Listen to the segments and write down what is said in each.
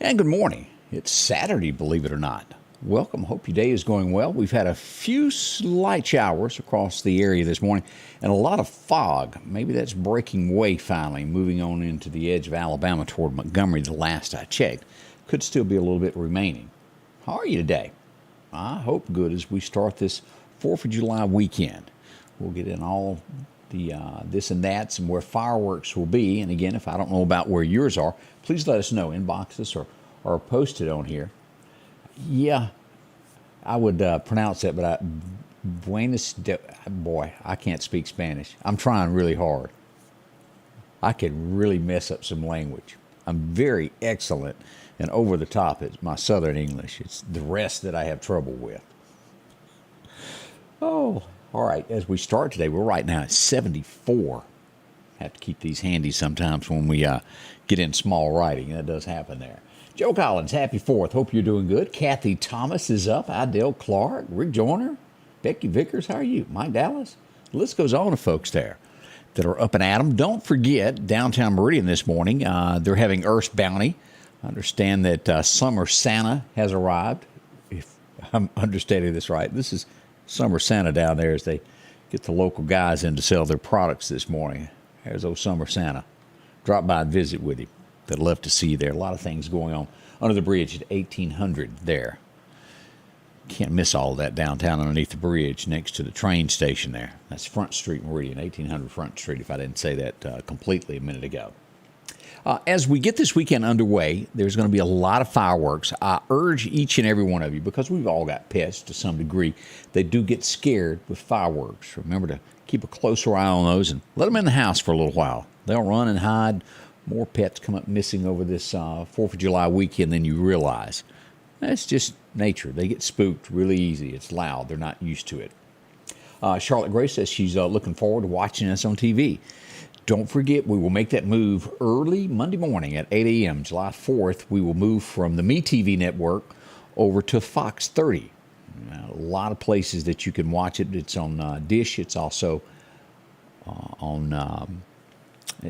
And good morning. It's Saturday, believe it or not. Welcome. Hope your day is going well. We've had a few slight showers across the area this morning and a lot of fog. Maybe that's breaking away finally, moving on into the edge of Alabama toward Montgomery the last I checked. Could still be a little bit remaining. How are you today? I hope good as we start this 4th of July weekend. We'll get in all the this and that's and where fireworks will be. And again, if I don't know about where yours are, please let us know. Inbox us or post it on here. Yeah, I would pronounce that, but boy, I can't speak Spanish. I'm trying really hard. I could really mess up some language. I'm very excellent and over the top at my Southern English. It's the rest that I have trouble with. Oh, all right. As we start today, we're right now at 74. Have to keep these handy sometimes when we get in small writing. That does happen there. Joe Collins, happy 4th. Hope you're doing good. Kathy Thomas is up. Idell Clark, Rick Joyner, Becky Vickers. How are you? Mike Dallas. The list goes on of folks there that are up and at 'em. Don't forget, downtown Meridian this morning, they're having Earth's Bounty. I understand that Summer Santa has arrived. If I'm understanding this right, this is Summer Santa down there as they get the local guys in to sell their products this morning. There's old Summer Santa. Drop by and visit with him. They'd love to see you there. A lot of things going on under the bridge at 1800 there. Can't miss all of that downtown underneath the bridge next to the train station there. That's Front Street, Meridian, 1800 Front Street, if I didn't say that completely a minute ago. As we get this weekend underway, there's going to be a lot of fireworks. I urge each and every one of you, because we've all got pets to some degree, they do get scared with fireworks. Remember to keep a closer eye on those and let them in the house for a little while. They'll run and hide. More pets come up missing over this 4th of July weekend than you realize. That's just nature. They get spooked really easy. It's loud. They're not used to it. Charlotte Gray says she's looking forward to watching us on TV. Don't forget, we will make that move early Monday morning at 8 a.m. July 4th. We will move from the MeTV network over to Fox 30. A lot of places that you can watch it. It's on Dish. It's also on...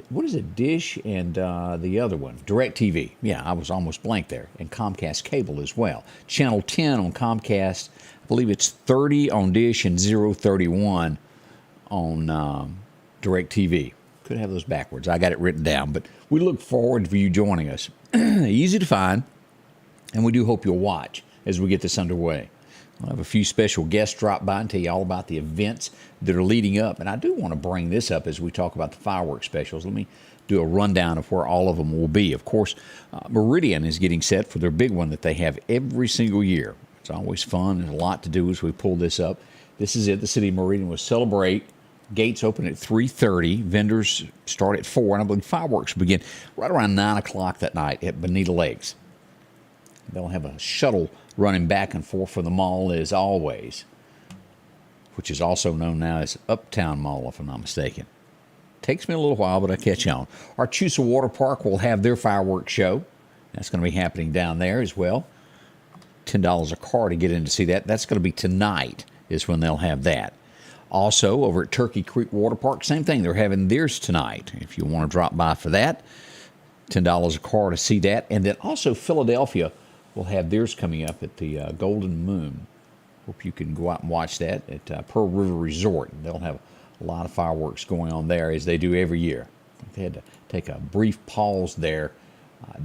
what is it? Dish and the other one, DirecTV. Yeah, I was almost blank there. And Comcast Cable as well. Channel 10 on Comcast. I believe it's 30 on Dish and 031 on DirecTV. Could have those backwards. I got it written down. But we look forward to you joining us. Easy to find. And we do hope you'll watch as we get this underway. I'll have a few special guests drop by and tell you all about the events that are leading up. And I do want to bring this up as we talk about the fireworks specials. Let me do a rundown of where all of them will be. Of course, Meridian is getting set for their big one that they have every single year. It's always fun. There's a lot to do as we pull this up. This is it. The city of Meridian will celebrate. Gates open at 3:30. Vendors start at 4. And I believe fireworks begin right around 9 o'clock that night at Bonita Lakes. They'll have a shuttle running back and forth from the mall as always, which is also known now as Uptown Mall, if I'm not mistaken. Takes me a little while, but I catch on. Archusa Water Park will have their fireworks show. That's going to be happening down there as well. $10 a car to get in to see that. That's going to be tonight is when they'll have that. Also, over at Turkey Creek Water Park, same thing. They're having theirs tonight. If you want to drop by for that, $10 a car to see that. And then also Philadelphia will have theirs coming up at the Golden Moon. Hope you can go out and watch that at Pearl River Resort. They'll have a lot of fireworks going on there as they do every year. They had to take a brief pause there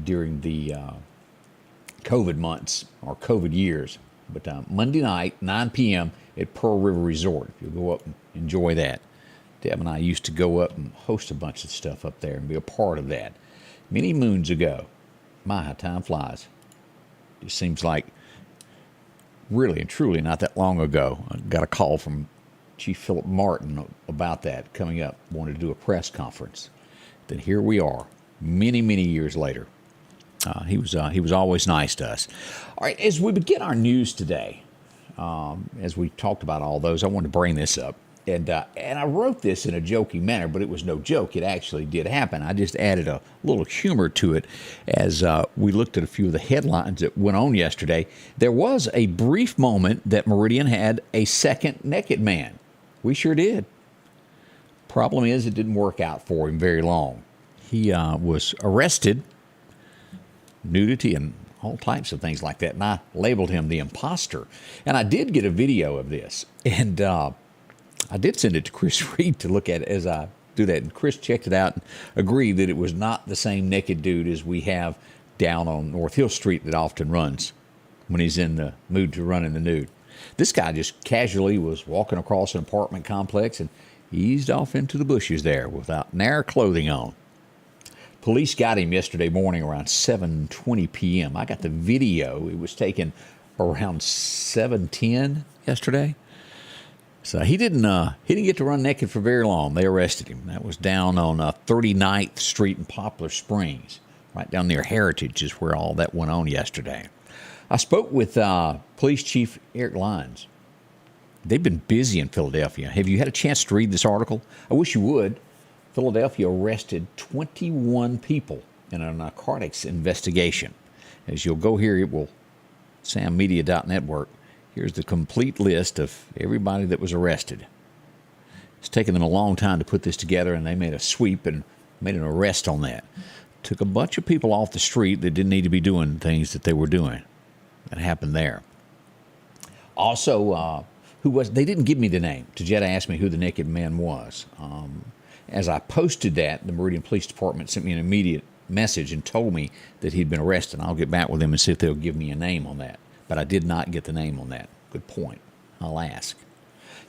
during the COVID months or COVID years. But Monday night, 9 p.m. at Pearl River Resort. If you'll go up and enjoy that. Deb and I used to go up and host a bunch of stuff up there and be a part of that. Many moons ago. My, how time flies. It seems like really and truly not that long ago. I got a call from Chief Philip Martin about that coming up. Wanted to do a press conference. Then here we are, many, many years later. He was always nice to us. All right, as we begin our news today, as we talked about all those, I wanted to bring this up. And I wrote this in a joking manner, but it was no joke. It actually did happen. I just added a little humor to it as we looked at a few of the headlines that went on yesterday. There was a brief moment that Meridian had a second naked man. We sure did. Problem is, it didn't work out for him very long. He was arrested nudity and all types of things like that. And I labeled him the imposter. And I did get a video of this. And I did send it to Chris Reed to look at it as I do that. And Chris checked it out and agreed that it was not the same naked dude as we have down on North Hill Street that often runs when he's in the mood to run in the nude. This guy just casually was walking across an apartment complex and eased off into the bushes there without nary clothing on. Police got him yesterday morning around 7:20 p.m. I got the video. It was taken around 7:10 yesterday. So he didn't get to run naked for very long. They arrested him. That was down on 39th Street in Poplar Springs, right down near Heritage is where all that went on yesterday. I spoke with Police Chief Eric Lyons. They've been busy in Philadelphia. Have you had a chance to read this article? I wish you would. Philadelphia arrested 21 people in a narcotics investigation. As you'll go here, it will sammedia.network. Here's the complete list of everybody that was arrested. It's taken them a long time to put this together, and they made a sweep and made an arrest on that. Took a bunch of people off the street that didn't need to be doing things that they were doing. That happened there. Also, they didn't give me the name. Tajetta asked me who the naked man was. As I posted that, the Meridian Police Department sent me an immediate message and told me that he'd been arrested. I'll get back with them and see if they'll give me a name on that. But I did not get the name on that. Good point. I'll ask.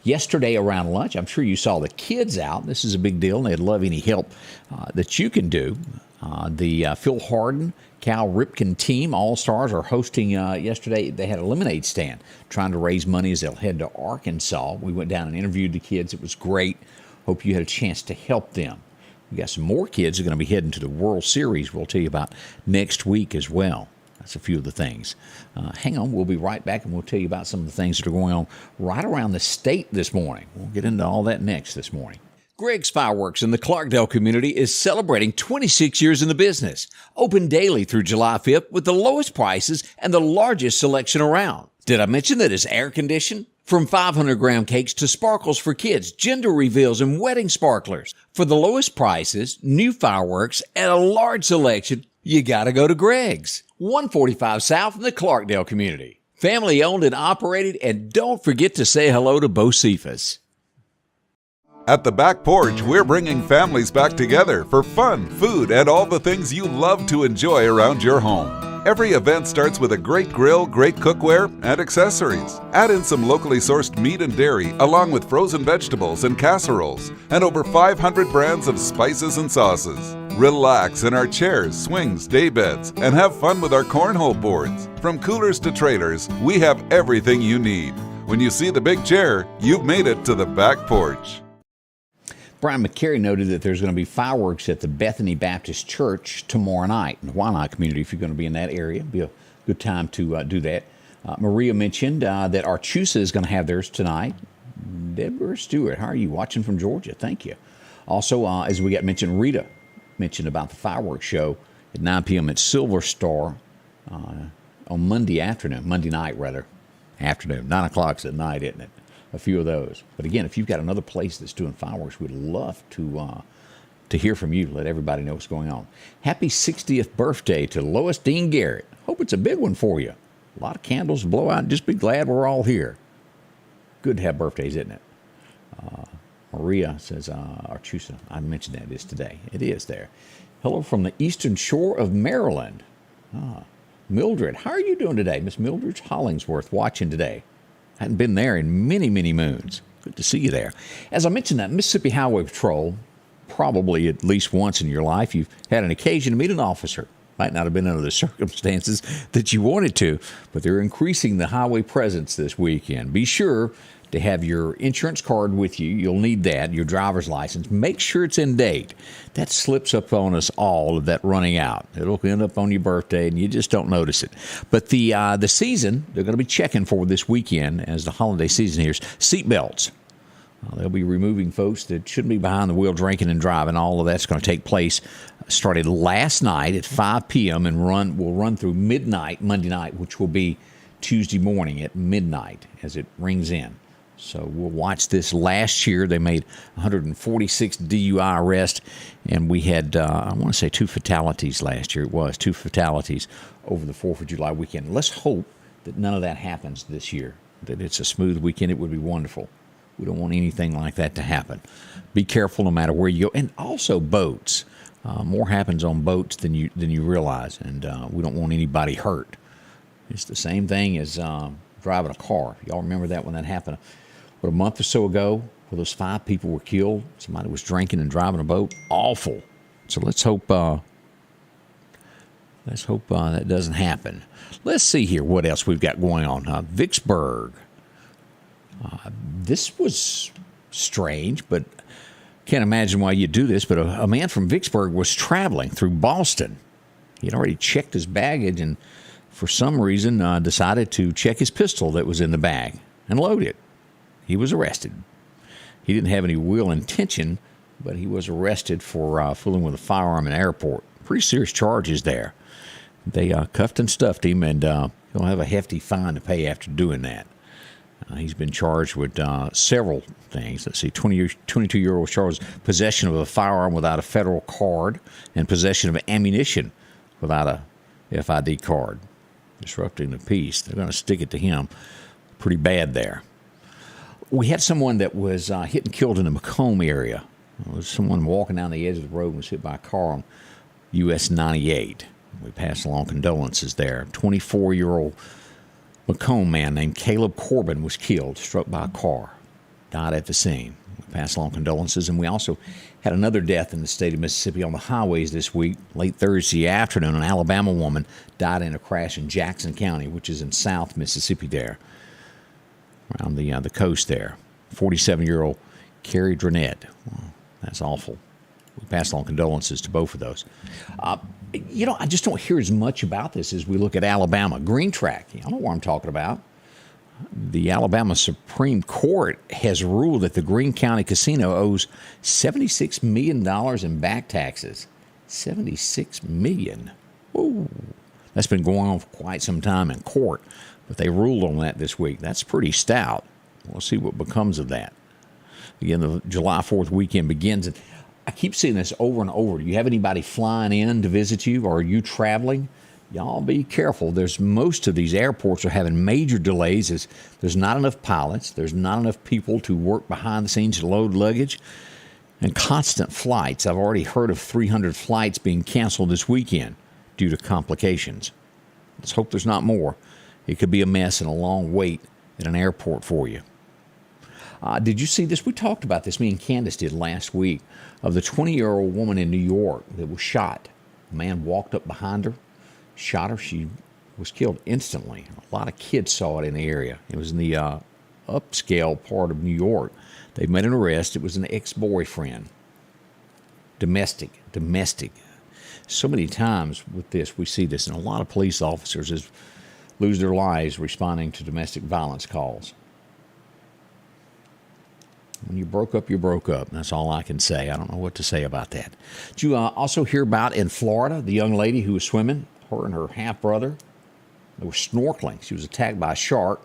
Yesterday around lunch, I'm sure you saw the kids out. This is a big deal, and they'd love any help that you can do. The Phil Harden, Cal Ripken team, All-Stars, are hosting yesterday. They had a lemonade stand trying to raise money as they'll head to Arkansas. We went down and interviewed the kids. It was great. Hope you had a chance to help them. We got some more kids who are going to be heading to the World Series we'll tell you about next week as well. That's a few of the things. Hang on, we'll be right back, and we'll tell you about some of the things that are going on right around the state this morning. We'll get into all that next this morning. Greg's Fireworks in the Clarkdale community is celebrating 26 years in the business. Open daily through July 5th with the lowest prices and the largest selection around. Did I mention that it's air conditioned? From 500-gram cakes to sparkles for kids, gender reveals, and wedding sparklers. For the lowest prices, new fireworks, and a large selection, you gotta go to Greg's. 145 South in the Clarkdale community. Family owned and operated, and don't forget to say hello to Bo Cephas. At the Back Porch, we're bringing families back together for fun, food, and all the things you love to enjoy around your home. Every event starts with a great grill, great cookware, and accessories. Add in some locally sourced meat and dairy, along with frozen vegetables and casseroles, and over 500 brands of spices and sauces. Relax in our chairs, swings, daybeds, and have fun with our cornhole boards. From coolers to trailers, we have everything you need. When you see the big chair, you've made it to the Back Porch. Brian McCary noted that there's going to be fireworks at the Bethany Baptist Church tomorrow night in the Wyandotte community. If you're going to be in that area, it'll be a good time to do that. Maria mentioned that Archusa is going to have theirs tonight. Deborah Stewart, how are you? Watching from Georgia. Thank you. Also, as we got mentioned, Rita mentioned about the fireworks show at 9 p.m. at Silver Star on Monday night. 9 o'clock's at night, isn't it? A few of those. But again, if you've got another place that's doing fireworks, we'd love to hear from you. Let everybody know what's going on. Happy 60th birthday to Lois Dean Garrett. Hope it's a big one for you. A lot of candles to blow out. Just be glad we're all here. Good to have birthdays, isn't it? Maria says, Archusa. I mentioned that is today. It is there. Hello from the eastern shore of Maryland. Mildred, how are you doing today? Miss Mildred Hollingsworth watching today. Hadn't been there in many, many moons. Good to see you there. As I mentioned, that Mississippi Highway Patrol, probably at least once in your life, you've had an occasion to meet an officer. Might not have been under the circumstances that you wanted to, but they're increasing the highway presence this weekend. Be sure to have your insurance card with you. You'll need that, your driver's license. Make sure it's in date. That slips up on us all, of that running out. It'll end up on your birthday, and you just don't notice it. But the season, they're going to be checking for this weekend as the holiday season here, seat belts. They'll be removing folks that shouldn't be behind the wheel drinking and driving. All of that's going to take place. Started last night at 5 p.m. and will run through midnight Monday night, which will be Tuesday morning at midnight as it rings in. So we'll watch this. Last year, they made 146 DUI arrests, and we had, I want to say, 2 fatalities last year. It was 2 fatalities over the 4th of July weekend. Let's hope that none of that happens this year, that it's a smooth weekend. It would be wonderful. We don't want anything like that to happen. Be careful no matter where you go. And also boats. More happens on boats than you realize, and we don't want anybody hurt. It's the same thing as driving a car. Y'all remember that when that happened a month or so ago, where those 5 people were killed? Somebody was drinking and driving a boat. Awful. So let's hope that doesn't happen. Let's see here what else we've got going on. Vicksburg. This was strange, but can't imagine why you'd do this. But a man from Vicksburg was traveling through Boston. He had already checked his baggage and for some reason decided to check his pistol that was in the bag and load it. He was arrested. He didn't have any real intention, but he was arrested for fooling with a firearm in an airport. Pretty serious charges there. They cuffed and stuffed him, and he'll have a hefty fine to pay after doing that. He's been charged with several things. Let's see, 22-year-old was charged with possession of a firearm without a federal card and possession of ammunition without a FID card. Disrupting the peace. They're going to stick it to him pretty bad there. We had someone that was hit and killed in the Macomb area. There was someone walking down the edge of the road and was hit by a car on US 98. We passed along condolences there. 24-year-old Macomb man named Caleb Corbin was killed, struck by a car, died at the scene. We passed along condolences, and we also had another death in the state of Mississippi on the highways this week. Late Thursday afternoon, an Alabama woman died in a crash in Jackson County, which is in South Mississippi there, around the coast there. 47-year-old Carrie Drenette. Well, that's awful. We passed along condolences to both of those. I just don't hear as much about this as we look at Alabama. Green Track, I know what I'm talking about. The Alabama Supreme Court has ruled that the Greene County Casino owes $76 million in back taxes. $76 million. Ooh. That's been going on for quite some time in court, but they ruled on that this week. That's pretty stout. We'll see what becomes of that. Again, the July 4th weekend begins. And I keep seeing this over and over. Do you have anybody flying in to visit you, or are you traveling? Y'all be careful. Most of these airports are having major delays as there's not enough pilots, there's not enough people to work behind the scenes to load luggage, and constant flights. I've already heard of 300 flights being canceled this weekend due to complications. Let's hope there's not more. It could be a mess and a long wait at an airport for you. Did you see this? We talked about this, me and Candace did last week, of the 20-year-old woman in New York that was shot. A man walked up behind her, shot her. She was killed instantly. A lot of kids saw it in the area. It was in the upscale part of New York. They made an arrest. It was an ex-boyfriend. Domestic. So many times with this, we see this, and a lot of police officers lose their lives responding to domestic violence calls. When you broke up, you broke up. That's all I can say. I don't know what to say about that. Did you also hear about in Florida, the young lady who was swimming, her and her half-brother, they were snorkeling. She was attacked by a shark.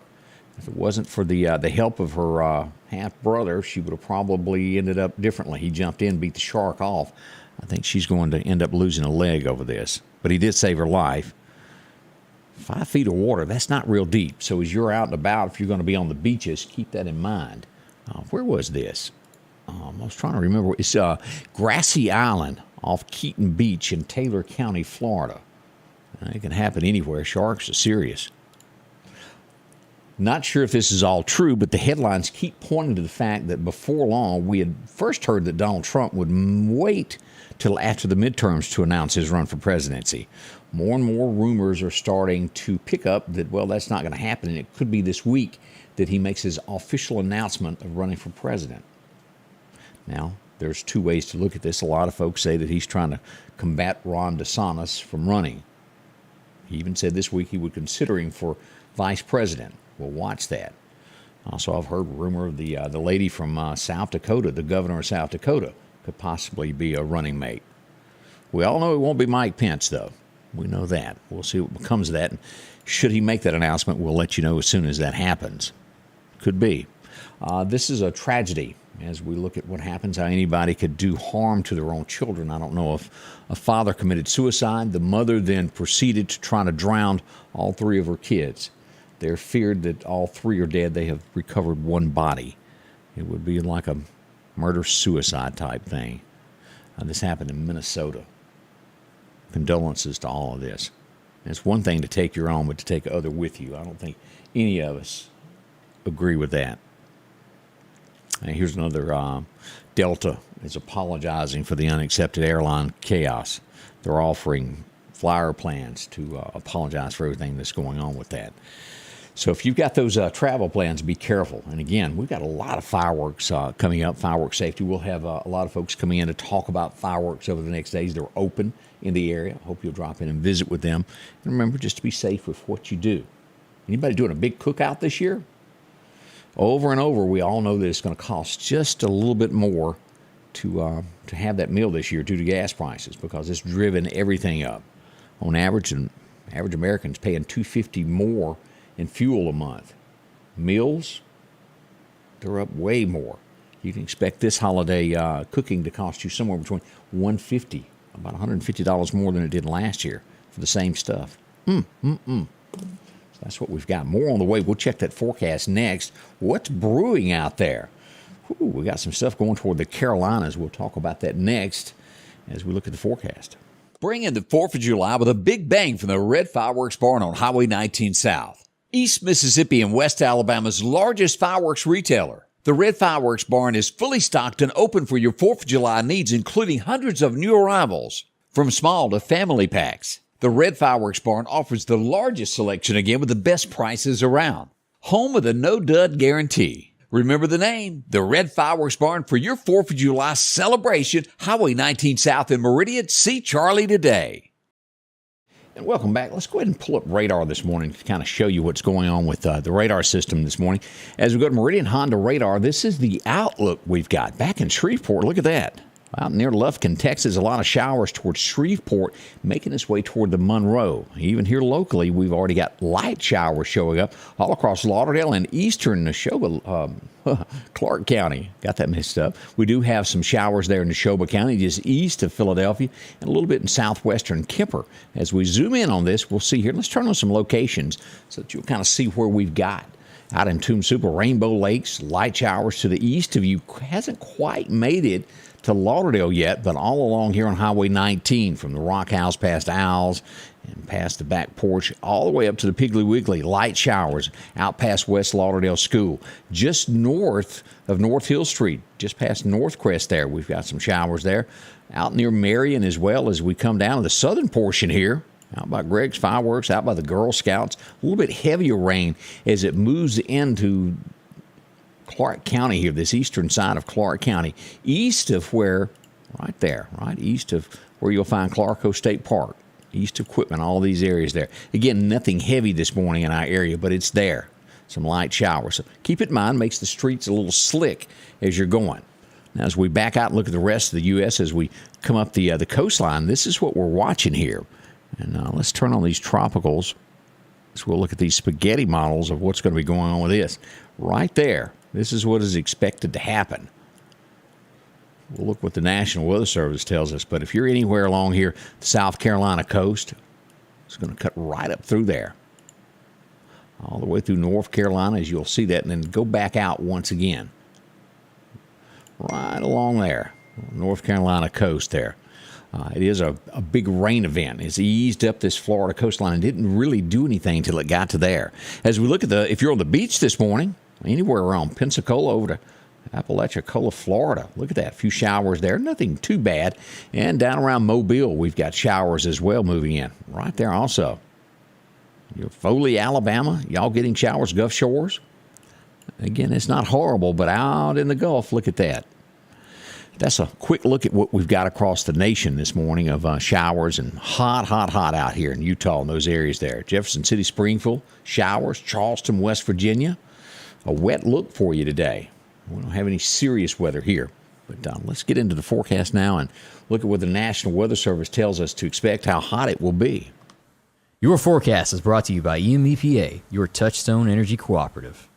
If it wasn't for the help of her half-brother, she would have probably ended up differently. He jumped in, beat the shark off. I think she's going to end up losing a leg over this. But he did save her life. 5 feet of water, that's not real deep. So as you're out and about, if you're going to be on the beaches, keep that in mind. Where was this? I was trying to remember. It's Grassy Island off Keaton Beach in Taylor County, Florida. It can happen anywhere. Sharks are serious. Not sure if this is all true, but the headlines keep pointing to the fact that before long, we had first heard that Donald Trump would wait till after the midterms to announce his run for presidency. More and more rumors are starting to pick up that, well, that's not going to happen, and it could be this week that he makes his official announcement of running for president. Now, there's 2 ways to look at this. A lot of folks say that he's trying to combat Ron DeSantis from running. He even said this week he would consider him for vice president. We'll watch that. Also, I've heard rumor of the lady from South Dakota, the governor of South Dakota, could possibly be a running mate. We all know it won't be Mike Pence, though. We know that. We'll see what becomes of that. And should he make that announcement, we'll let you know as soon as that happens. Could be. This is a tragedy as we look at what happens, how anybody could do harm to their own children. I don't know if a father committed suicide. The mother then proceeded to try to drown all three of her kids. They're feared that all three are dead. They have recovered one body. It would be like a murder-suicide type thing. This happened in Minnesota. Condolences to all of this. It's one thing to take your own, but to take other with you. I don't think any of us agree with that. And here's another. Delta is apologizing for the unaccepted airline chaos. They're offering flyer plans to apologize for everything that's going on with that. So if you've got those travel plans, be careful. And again, we've got a lot of fireworks coming up, fireworks safety. We'll have a lot of folks coming in to talk about fireworks over the next days. They're open in the area. I hope you'll drop in and visit with them. And remember, just to be safe with what you do. Anybody doing a big cookout this year? Over and over, we all know that it's going to cost just a little bit more to have that meal this year due to gas prices because it's driven everything up. On average, an average American's paying $2.50 more in fuel a month. Meals, they're up way more. You can expect this holiday cooking to cost you somewhere between $150, about $150 more than it did last year for the same stuff. So that's what we've got. More on the way. We'll check that forecast next. What's brewing out there? Ooh, we got some stuff going toward the Carolinas. We'll talk about that next as we look at the forecast. Bring in the 4th of July with a big bang from the Red Fireworks Barn on Highway 19 South. East Mississippi and West Alabama's largest fireworks retailer. The Red Fireworks Barn is fully stocked and open for your 4th of July needs, including hundreds of new arrivals. From small to family packs, the Red Fireworks Barn offers the largest selection again with the best prices around. Home of the no-dud guarantee. Remember the name, the Red Fireworks Barn for your 4th of July celebration, Highway 19 South in Meridian. See Charlie today. And welcome back. Let's go ahead and pull up radar this morning to kind of show you what's going on with the radar system this morning. As we go to Meridian Honda radar, this is the outlook we've got. Back in Shreveport, look at that. Out near Lufkin, Texas, a lot of showers towards Shreveport, making its way toward the Monroe. Even here locally, we've already got light showers showing up all across Lauderdale and eastern Neshoba, Clark County. Got that messed up. We do have some showers there in Neshoba County, just east of Philadelphia, and a little bit in southwestern Kemper. As we zoom in on this, we'll see here. Let's turn on some locations so that you'll kind of see where we've got. Out in Tomb Super, Rainbow Lakes, light showers to the east of you. Hasn't quite made it to Lauderdale yet, but all along here on Highway 19, from the Rock House past Owls and past the back porch, all the way up to the Piggly Wiggly, light showers out past West Lauderdale School. Just north of North Hill Street, just past Northcrest there, we've got some showers there. Out near Meridian as well as we come down to the southern portion here, out by Greg's Fireworks, out by the Girl Scouts. A little bit heavier rain as it moves into Clark County here, this eastern side of Clark County, east of where, right there, right east of where you'll find Clarko State Park, east of Quitman, all these areas there. Again, nothing heavy this morning in our area, but it's there. Some light showers. So keep it in mind, makes the streets a little slick as you're going. Now, as we back out and look at the rest of the U.S., as we come up the coastline, this is what we're watching here. And let's turn on these tropicals. So we'll look at these spaghetti models of what's going to be going on with this. Right there. This is what is expected to happen. We'll look what the National Weather Service tells us. But if you're anywhere along here, the South Carolina coast, it's going to cut right up through there. All the way through North Carolina, as you'll see that, and then go back out once again. Right along there, North Carolina coast there. It is a big rain event. It's eased up this Florida coastline and didn't really do anything until it got to there. As we look at if you're on the beach this morning, anywhere around Pensacola over to Apalachicola, Florida. Look at that. A few showers there. Nothing too bad. And down around Mobile, we've got showers as well moving in. Right there also. Your Foley, Alabama, y'all getting showers, Gulf Shores. Again, it's not horrible, but out in the Gulf, look at that. That's a quick look at what we've got across the nation this morning of showers and hot out here in Utah and those areas there. Jefferson City, Springfield, showers. Charleston, West Virginia. A wet look for you today. We don't have any serious weather here. But let's get into the forecast now and look at what the National Weather Service tells us to expect, how hot it will be. Your forecast is brought to you by EMEPA, your Touchstone Energy Cooperative.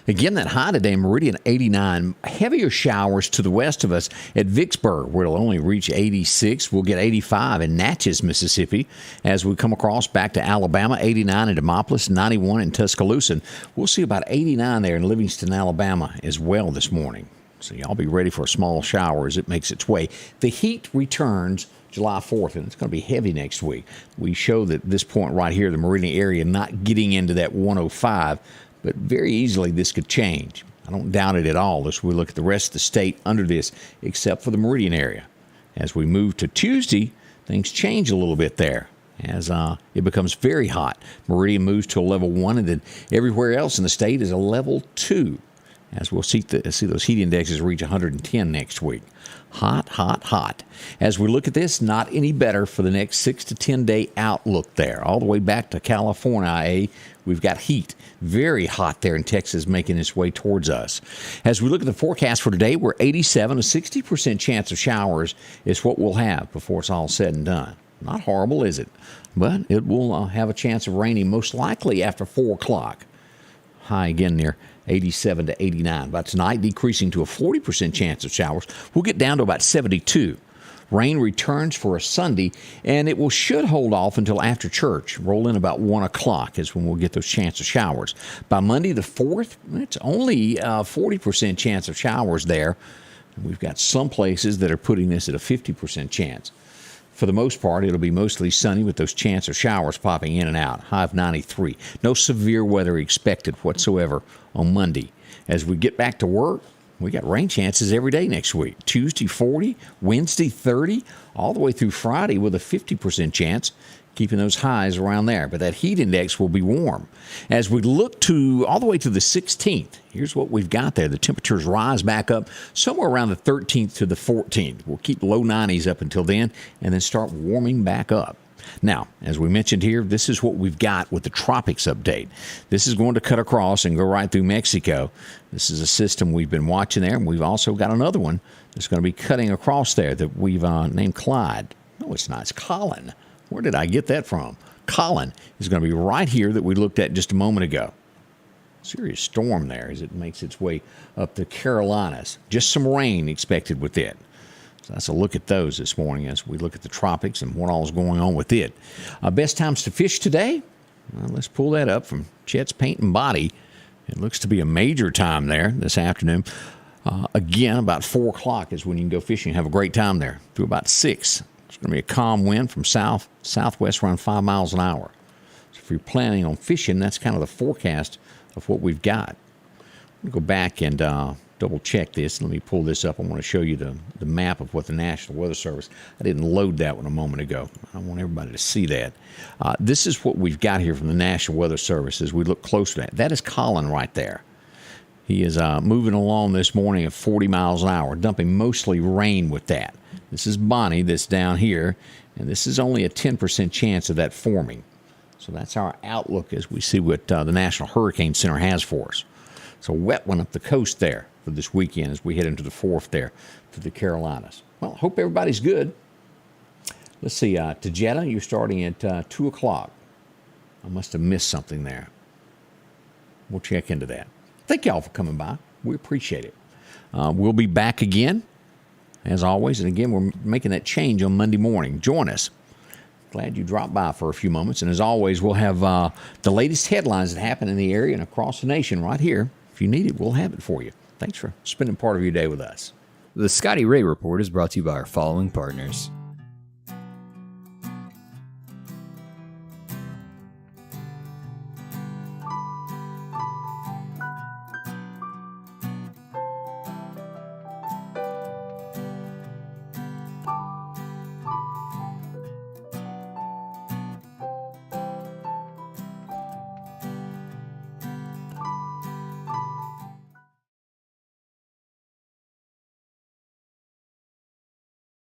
Again, that high today in Meridian, 89. Heavier showers to the west of us at Vicksburg, where it'll only reach 86. We'll get 85 in Natchez, Mississippi. As we come across back to Alabama, 89 in Demopolis, 91 in Tuscaloosa. We'll see about 89 there in Livingston, Alabama as well this morning. So y'all be ready for a small shower as it makes its way. The heat returns July 4th, and it's going to be heavy next week. We show that this point right here, the Meridian area, not getting into that 105, but very easily this could change. I don't doubt it at all as we look at the rest of the state under this, except for the Meridian area. As we move to Tuesday, things change a little bit there as it becomes very hot. Meridian moves to a level 1, and then everywhere else in the state is a level 2. As we'll see those heat indexes reach 110 next week. Hot, hot, hot. As we look at this, not any better for the next 6 to 10 day outlook there. All the way back to California, we've got heat. Very hot there in Texas making its way towards us. As we look at the forecast for today, we're 87, a 60% chance of showers is what we'll have before it's all said and done. Not horrible, is it? But it will have a chance of raining most likely after 4 o'clock. High again near 87 to 89. By tonight, decreasing to a 40% chance of showers. We'll get down to about 72. Rain returns for a Sunday, and it should hold off until after church. Roll in about 1 o'clock is when we'll get those chance of showers. By Monday the 4th, it's only a 40% chance of showers there. We've got some places that are putting this at a 50% chance. For the most part, it'll be mostly sunny with those chance of showers popping in and out. High of 93. No severe weather expected whatsoever on Monday. As we get back to work, we got rain chances every day next week. Tuesday, 40. Wednesday, 30. All the way through Friday with a 50% chance, keeping those highs around there. But that heat index will be warm. As we look to all the way to the 16th, here's what we've got there. The temperatures rise back up somewhere around the 13th to the 14th. We'll keep low 90s up until then and then start warming back up. Now, as we mentioned here, this is what we've got with the tropics update. This is going to cut across and go right through Mexico. This is a system we've been watching there, and we've also got another one that's going to be cutting across there that we've named Clyde. No, it's not. It's Colin. Where did I get that from? Colin is going to be right here that we looked at just a moment ago. Serious storm there as it makes its way up the Carolinas. Just some rain expected with it. So that's a look at those this morning as we look at the tropics and what all is going on with it. Best times to fish today? Well, let's pull that up from Chet's Paint and Body. It looks to be a major time there this afternoon. Again, about 4 o'clock is when you can go fishing. Have a great time there through about 6. It's going to be a calm wind from southwest around 5 miles an hour. So if you're planning on fishing, that's kind of the forecast of what we've got. I'm going to go back and double check this. Let me pull this up. I want to show you the map of what the National Weather Service. I didn't load that one a moment ago. I want everybody to see that. This is what we've got here from the National Weather Service as we look close to that. That is Colin right there. He is moving along this morning at 40 miles an hour, dumping mostly rain with that. This is Bonnie that's down here, and this is only a 10% chance of that forming. So that's our outlook as we see what the National Hurricane Center has for us. So wet one up the coast there for this weekend as we head into the 4th there to the Carolinas. Well, hope everybody's good. Let's see, Tajetta, you're starting at 2 o'clock. I must have missed something there. We'll check into that. Thank y'all for coming by. We appreciate it. We'll be back again, as always. And again, we're making that change on Monday morning. Join us. Glad you dropped by for a few moments. And as always, we'll have the latest headlines that happen in the area and across the nation right here. If you need it, we'll have it for you. Thanks for spending part of your day with us. The Scotty Ray Report is brought to you by our following partners: